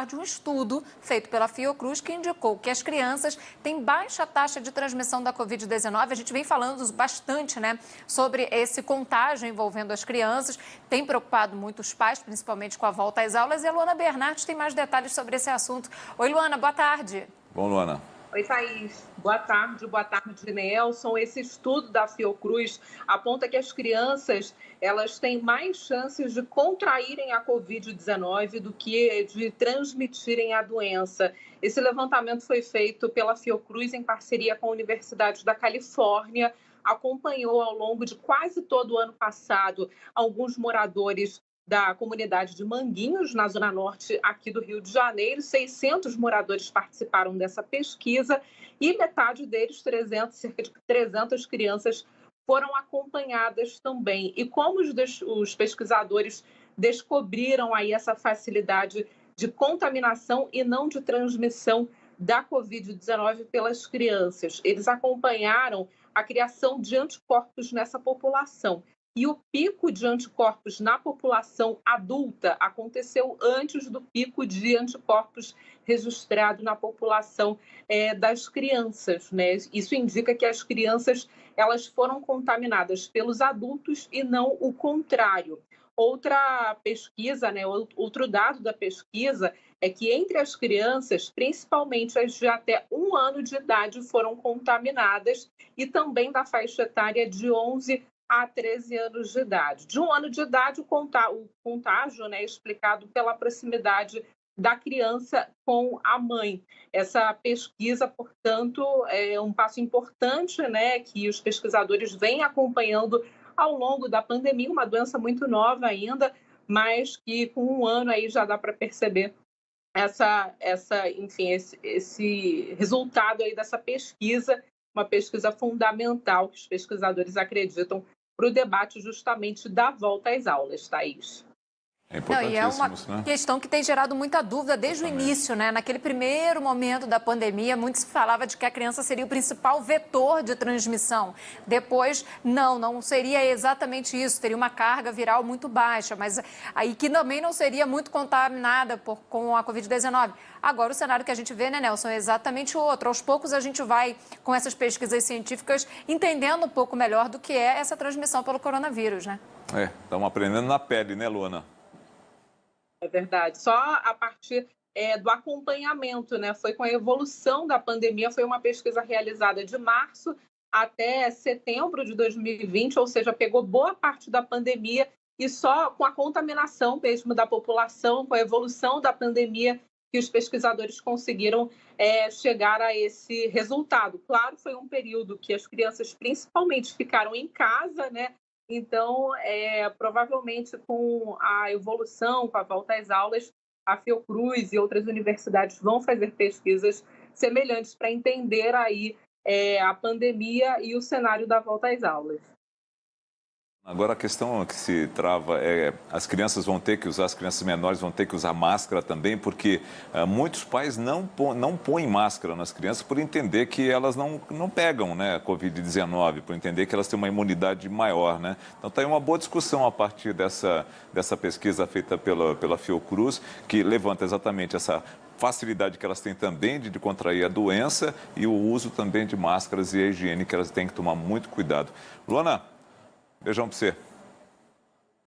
de um estudo feito pela Fiocruz que indicou que as crianças têm baixa taxa de transmissão da Covid-19. A gente vem falando bastante, né, sobre esse contágio envolvendo as crianças. Tem preocupado muito os pais, principalmente com a volta às aulas. E a Luana Bernardes tem mais detalhes sobre esse assunto. Oi, Luana, boa tarde. Bom, Luana. Oi, Thaís. Boa tarde, Nelson. Esse estudo da Fiocruz aponta que as crianças elas têm mais chances de contraírem a Covid-19 do que de transmitirem a doença. Esse levantamento foi feito pela Fiocruz em parceria com a Universidade da Califórnia, acompanhou ao longo de quase todo o ano passado alguns moradores da comunidade de Manguinhos, na Zona Norte aqui do Rio de Janeiro. 600 moradores participaram dessa pesquisa e metade deles, cerca de 300 crianças, foram acompanhadas também. E como os pesquisadores descobriram aí essa facilidade de contaminação e não de transmissão da Covid-19 pelas crianças? Eles acompanharam a criação de anticorpos nessa população. E o pico de anticorpos na população adulta aconteceu antes do pico de anticorpos registrado na população das crianças, né? Isso indica que as crianças elas foram contaminadas pelos adultos e não o contrário. Outra pesquisa, né, outro dado da pesquisa é que entre as crianças, principalmente as de até 1 ano de idade, foram contaminadas e também da faixa etária de 11 a 13 anos de idade. De 1 ano de idade, o contágio, né, é explicado pela proximidade da criança com a mãe. Essa pesquisa, portanto, é um passo importante, né, que os pesquisadores vêm acompanhando ao longo da pandemia, uma doença muito nova ainda, mas que com 1 ano aí já dá para perceber esse resultado aí dessa pesquisa, uma pesquisa fundamental que os pesquisadores acreditam para o debate justamente da volta às aulas, Thaís. É Não, e é uma né? questão que tem gerado muita dúvida desde o início, né? Naquele primeiro momento da pandemia, muito se falava de que a criança seria o principal vetor de transmissão. Depois, não seria exatamente isso, teria uma carga viral muito baixa, mas aí que também não seria muito contaminada com a Covid-19. Agora, o cenário que a gente vê, né, Nelson, é exatamente outro. Aos poucos, a gente vai, com essas pesquisas científicas, entendendo um pouco melhor do que é essa transmissão pelo coronavírus, né? Estamos aprendendo na pele, né, Luana? É verdade. Só a partir do acompanhamento, né? Foi com a evolução da pandemia, foi uma pesquisa realizada de março até setembro de 2020, ou seja, pegou boa parte da pandemia e só com a contaminação mesmo da população, com a evolução da pandemia, que os pesquisadores conseguiram chegar a esse resultado. Claro, foi um período que as crianças principalmente ficaram em casa, né? Então, provavelmente com a evolução, com a volta às aulas, a Fiocruz e outras universidades vão fazer pesquisas semelhantes para entender aí a pandemia e o cenário da volta às aulas. Agora a questão que se trava é as crianças vão ter que usar, as crianças menores vão ter que usar máscara também, porque muitos pais não põem máscara nas crianças por entender que elas não pegam, né, a Covid-19, por entender que elas têm uma imunidade maior, né? Então está aí uma boa discussão a partir dessa pesquisa feita pela Fiocruz, que levanta exatamente essa facilidade que elas têm também de contrair a doença e o uso também de máscaras e a higiene, que elas têm que tomar muito cuidado. Luana, beijão para você.